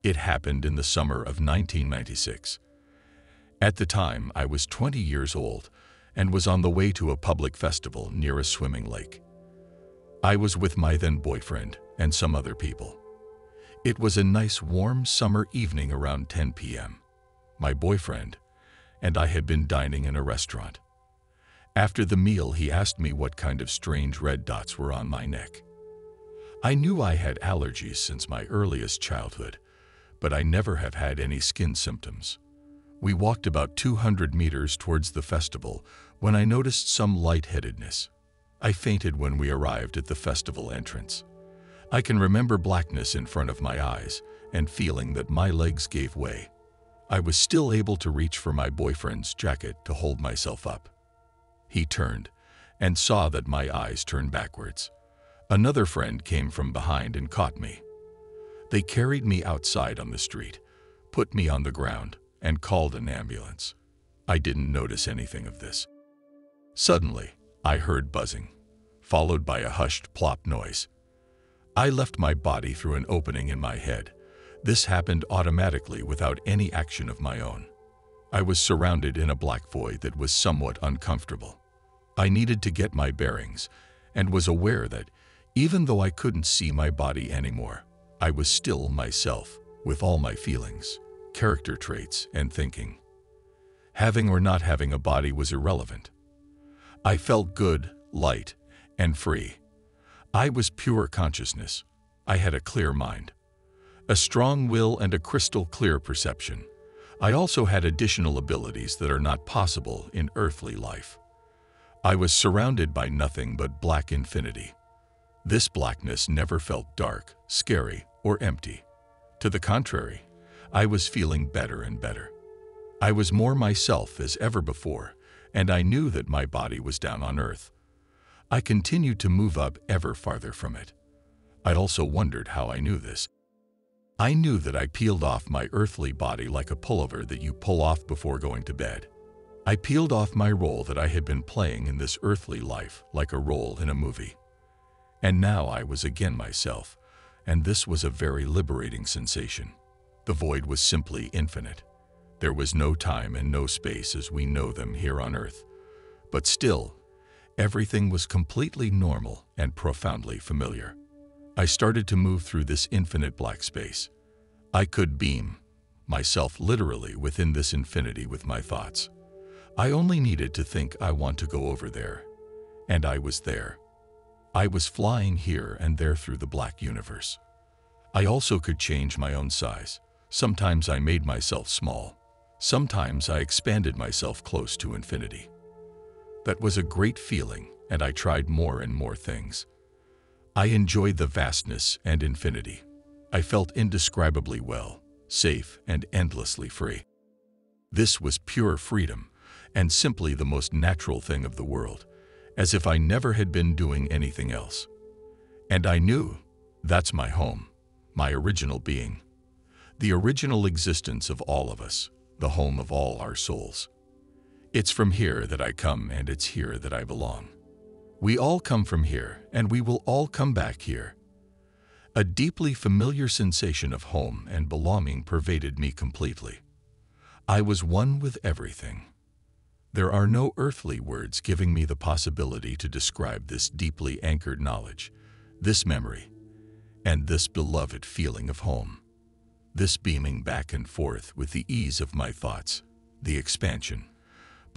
It happened in the summer of 1996. At the time, I was 20 years old and was on the way to a public festival near a swimming lake. I was with my then boyfriend and some other people. It was a nice warm summer evening around 10 p.m. My boyfriend and I had been dining in a restaurant. After the meal, he asked me what kind of strange red dots were on my neck. I knew I had allergies since my earliest childhood, but I never have had any skin symptoms. We walked about 200 meters towards the festival when I noticed some lightheadedness. I fainted when we arrived at the festival entrance. I can remember blackness in front of my eyes and feeling that my legs gave way. I was still able to reach for my boyfriend's jacket to hold myself up. He turned and saw that my eyes turned backwards. Another friend came from behind and caught me. They carried me outside on the street, put me on the ground, and called an ambulance. I didn't notice anything of this. Suddenly, I heard buzzing, followed by a hushed plop noise. I left my body through an opening in my head. This happened automatically without any action of my own. I was surrounded in a black void that was somewhat uncomfortable. I needed to get my bearings and was aware that, even though I couldn't see my body anymore, I was still myself, with all my feelings, character traits, and thinking. Having or not having a body was irrelevant. I felt good, light, and free. I was pure consciousness. I had a clear mind, a strong will, and a crystal clear perception. I also had additional abilities that are not possible in earthly life. I was surrounded by nothing but black infinity. This blackness never felt dark, scary, or empty. To the contrary, I was feeling better and better. I was more myself as ever before, and I knew that my body was down on earth. I continued to move up ever farther from it. I also wondered how I knew this. I knew that I peeled off my earthly body like a pullover that you pull off before going to bed. I peeled off my role that I had been playing in this earthly life like a role in a movie. And now I was again myself, and this was a very liberating sensation. The void was simply infinite. There was no time and no space as we know them here on earth. But still, everything was completely normal and profoundly familiar. I started to move through this infinite black space. I could beam myself literally within this infinity with my thoughts. I only needed to think I want to go over there, and I was there. I was flying here and there through the black universe. I also could change my own size. Sometimes I made myself small. Sometimes I expanded myself close to infinity. That was a great feeling, and I tried more and more things. I enjoyed the vastness and infinity. I felt indescribably well, safe, and endlessly free. This was pure freedom, and simply the most natural thing of the world, as if I never had been doing anything else. And I knew that's my home, my original being, the original existence of all of us, the home of all our souls. It's from here that I come, and it's here that I belong. We all come from here, and we will all come back here. A deeply familiar sensation of home and belonging pervaded me completely. I was one with everything. There are no earthly words giving me the possibility to describe this deeply anchored knowledge, this memory, and this beloved feeling of home. This beaming back and forth with the ease of my thoughts, the expansion,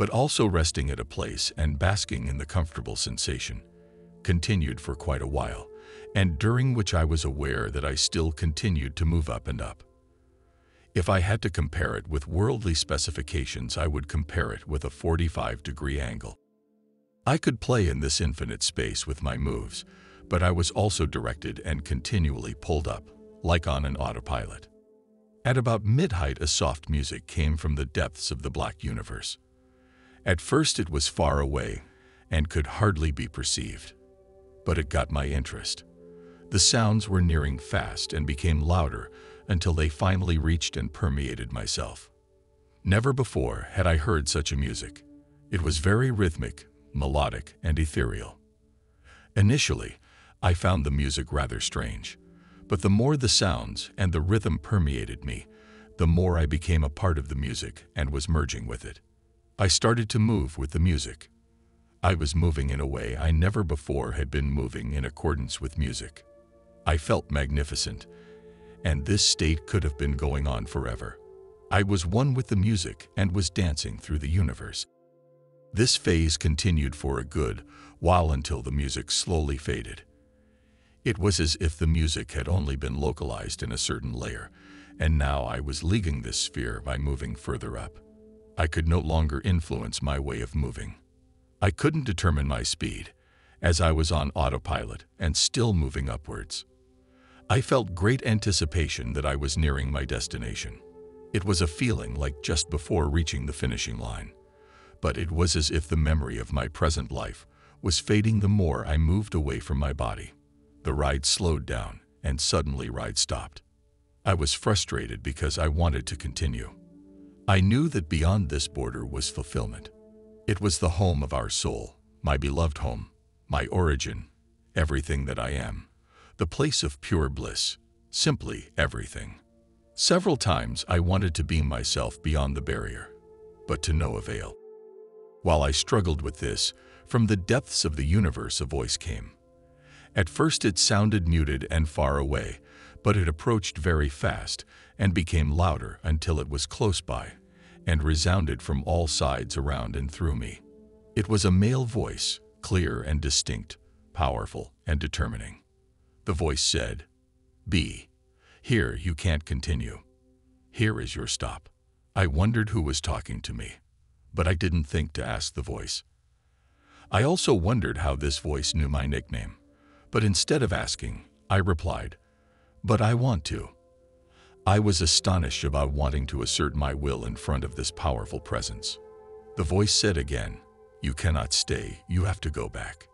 but also resting at a place and basking in the comfortable sensation, continued for quite a while, and during which I was aware that I still continued to move up and up. If I had to compare it with worldly specifications, I would compare it with a 45-degree angle. I could play in this infinite space with my moves, but I was also directed and continually pulled up, like on an autopilot. At about mid-height, a soft music came from the depths of the black universe. At first it was far away and could hardly be perceived, but it got my interest. The sounds were nearing fast and became louder until they finally reached and permeated myself. Never before had I heard such a music. It was very rhythmic, melodic, and ethereal. Initially, I found the music rather strange, But the more the sounds and the rhythm permeated me, the more I became a part of the music and was merging with it. I started to move with the music. I was moving in a way I never before had been moving in accordance with music. I felt magnificent, and this state could have been going on forever. I was one with the music and was dancing through the universe. This phase continued for a good while until the music slowly faded. It was as if the music had only been localized in a certain layer, and now I was leaving this sphere by moving further up. I could no longer influence my way of moving. I couldn't determine my speed, as I was on autopilot and still moving upwards. I felt great anticipation that I was nearing my destination. It was a feeling like just before reaching the finishing line, but it was as if the memory of my present life was fading the more I moved away from my body. The ride slowed down, and suddenly ride stopped. I was frustrated because I wanted to continue. I knew that beyond this border was fulfillment. It was the home of our soul, my beloved home, my origin, everything that I am, the place of pure bliss, simply everything. Several times I wanted to beam myself beyond the barrier, but to no avail. While I struggled with this, from the depths of the universe a voice came. At first it sounded muted and far away, but it approached very fast and became louder until it was close by and resounded from all sides around and through me. It was a male voice, clear and distinct, powerful and determining. The voice said, "B, here you can't continue. Here is your stop." I wondered who was talking to me, but I didn't think to ask the voice. I also wondered how this voice knew my nickname, but instead of asking, I replied, "But I want to." I was astonished about wanting to assert my will in front of this powerful presence. The voice said again, "You cannot stay, you have to go back."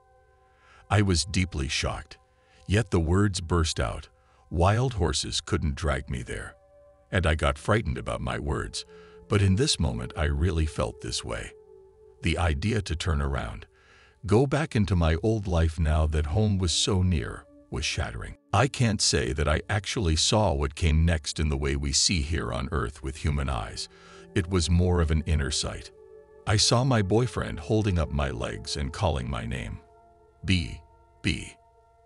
I was deeply shocked, yet the words burst out, "Wild horses couldn't drag me there." And I got frightened about my words, but in this moment I really felt this way. The idea to turn around, go back into my old life now that home was so near, was shattering. I can't say that I actually saw what came next in the way we see here on Earth with human eyes. It was more of an inner sight. I saw my boyfriend holding up my legs and calling my name. B, B.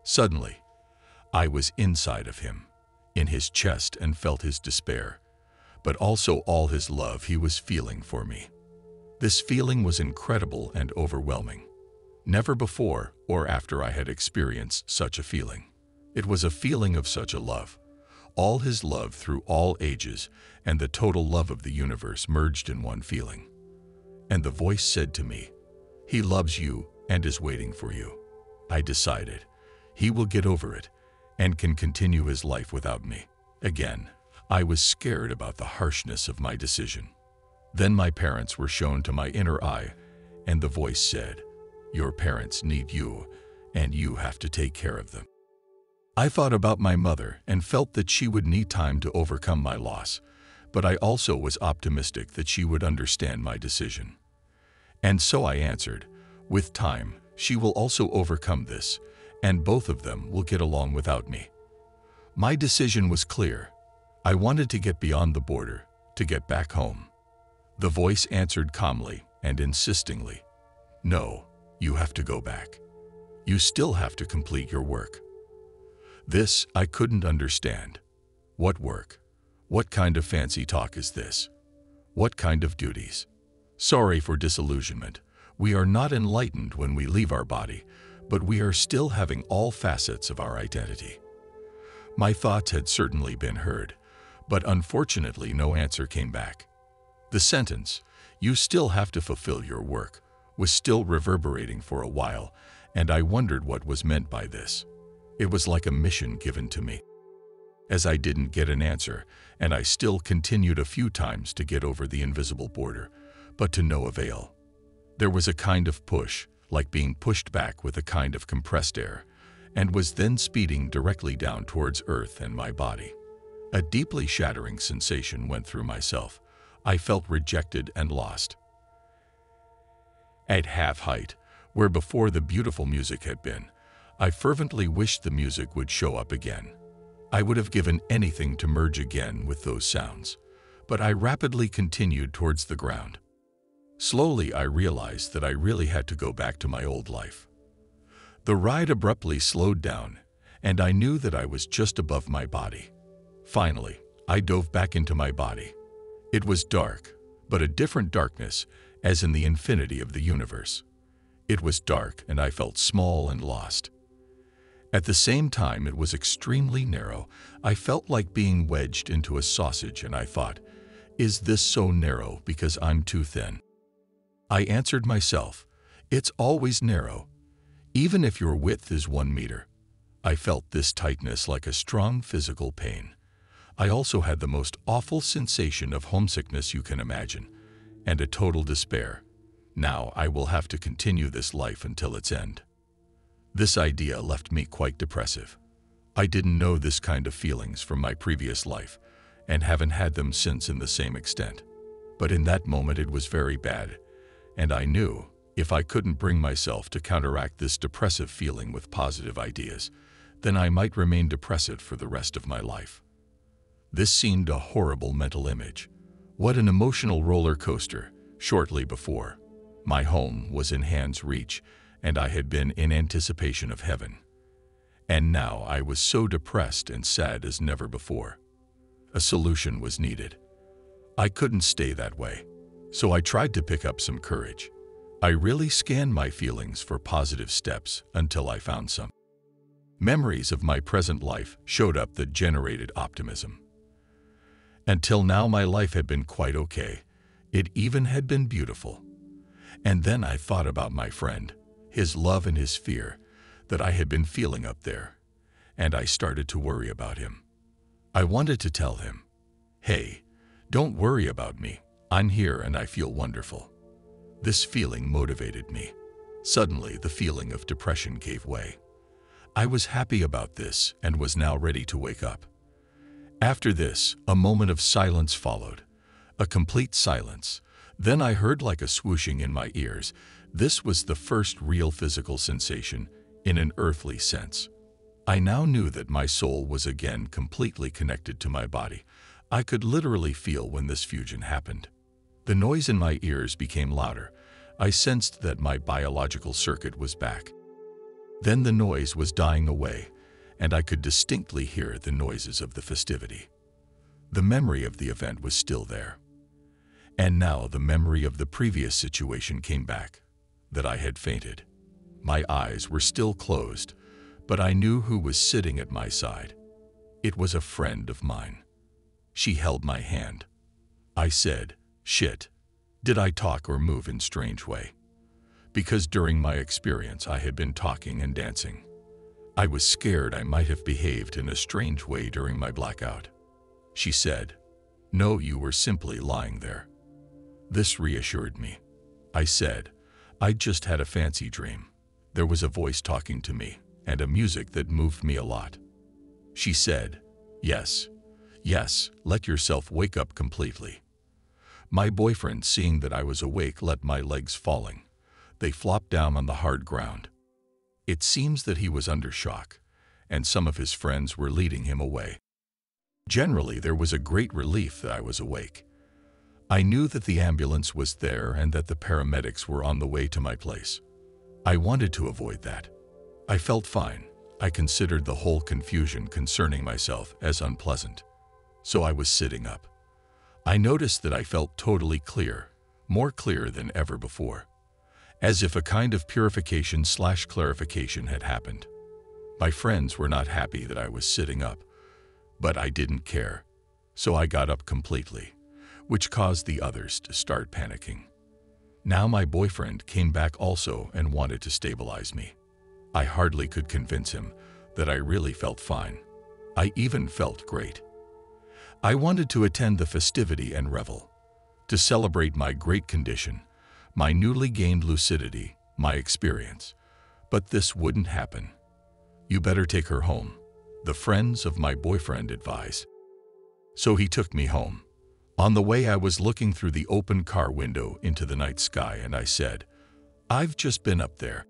Suddenly, I was inside of him, in his chest, and felt his despair, but also all his love he was feeling for me. This feeling was incredible and overwhelming. Never before or after I had experienced such a feeling. It was a feeling of such a love. All his love through all ages and the total love of the universe merged in one feeling. And the voice said to me, "He loves you and is waiting for you." I decided, he will get over it and can continue his life without me. Again, I was scared about the harshness of my decision. Then my parents were shown to my inner eye, and the voice said, "Your parents need you, and you have to take care of them." I thought about my mother and felt that she would need time to overcome my loss, but I also was optimistic that she would understand my decision. And so I answered, "With time, she will also overcome this, and both of them will get along without me." My decision was clear. I wanted to get beyond the border, to get back home. The voice answered calmly and insistingly, "No. You have to go back. You still have to complete your work." This I couldn't understand. What work? What kind of fancy talk is this? What kind of duties? Sorry for disillusionment. We are not enlightened when we leave our body, but we are still having all facets of our identity. My thoughts had certainly been heard, but unfortunately no answer came back. The sentence, "You still have to fulfill your work," was still reverberating for a while, and I wondered what was meant by this. It was like a mission given to me. As I didn't get an answer, and I still continued a few times to get over the invisible border, but to no avail. There was a kind of push, like being pushed back with a kind of compressed air, and was then speeding directly down towards Earth and my body. A deeply shattering sensation went through myself. I felt rejected and lost. At half height, where before the beautiful music had been, I fervently wished the music would show up again. I would have given anything to merge again with those sounds, but I rapidly continued towards the ground. Slowly, I realized that I really had to go back to my old life. The ride abruptly slowed down, and I knew that I was just above my body. Finally, I dove back into my body. It was dark, but a different darkness, as in the infinity of the universe. It was dark, and I felt small and lost. At the same time, it was extremely narrow. I felt like being wedged into a sausage, and I thought, is this so narrow because I'm too thin? I answered myself, it's always narrow, even if your width is 1 meter. I felt this tightness like a strong physical pain. I also had the most awful sensation of homesickness you can imagine, and a total despair. Now I will have to continue this life until its end. This idea left me quite depressive. I didn't know this kind of feelings from my previous life, and haven't had them since in the same extent. But in that moment it was very bad, and I knew if I couldn't bring myself to counteract this depressive feeling with positive ideas, then I might remain depressive for the rest of my life. This seemed a horrible mental image. What an emotional roller coaster. Shortly before, my home was in hand's reach, and I had been in anticipation of heaven. And now I was so depressed and sad as never before. A solution was needed. I couldn't stay that way, so I tried to pick up some courage. I really scanned my feelings for positive steps until I found some. Memories of my present life showed up that generated optimism. Until now, my life had been quite okay. It even had been beautiful. And then I thought about my friend, his love and his fear that I had been feeling up there, and I started to worry about him. I wanted to tell him, hey, don't worry about me. I'm here and I feel wonderful. This feeling motivated me. Suddenly, the feeling of depression gave way. I was happy about this and was now ready to wake up. After this, a moment of silence followed, a complete silence. Then I heard like a swooshing in my ears. This was the first real physical sensation in an earthly sense. I now knew that my soul was again completely connected to my body. I could literally feel when this fusion happened. The noise in my ears became louder. I sensed that my biological circuit was back. Then the noise was dying away, and I could distinctly hear the noises of the festivity. The memory of the event was still there. And now the memory of the previous situation came back, that I had fainted. My eyes were still closed, but I knew who was sitting at my side. It was a friend of mine. She held my hand. I said, shit. Did I talk or move in a strange way? Because during my experience I had been talking and dancing. I was scared I might have behaved in a strange way during my blackout. She said, no, you were simply lying there. This reassured me. I said, I just had a fancy dream. There was a voice talking to me, and a music that moved me a lot. She said, yes, let yourself wake up completely. My boyfriend, seeing that I was awake, let my legs falling. They flopped down on the hard ground. It seems that he was under shock, and some of his friends were leading him away. Generally, there was a great relief that I was awake. I knew that the ambulance was there and that the paramedics were on the way to my place. I wanted to avoid that. I felt fine. I considered the whole confusion concerning myself as unpleasant. So I was sitting up. I noticed that I felt totally clear, more clear than ever before, as if a kind of purification/clarification had happened. My friends were not happy that I was sitting up, but I didn't care, so I got up completely, which caused the others to start panicking. Now my boyfriend came back also and wanted to stabilize me. I hardly could convince him that I really felt fine. I even felt great. I wanted to attend the festivity and revel, to celebrate my great condition, my newly gained lucidity, my experience. But this wouldn't happen. You better take her home, the friends of my boyfriend advised. So he took me home. On the way, I was looking through the open car window into the night sky, and I said, I've just been up there.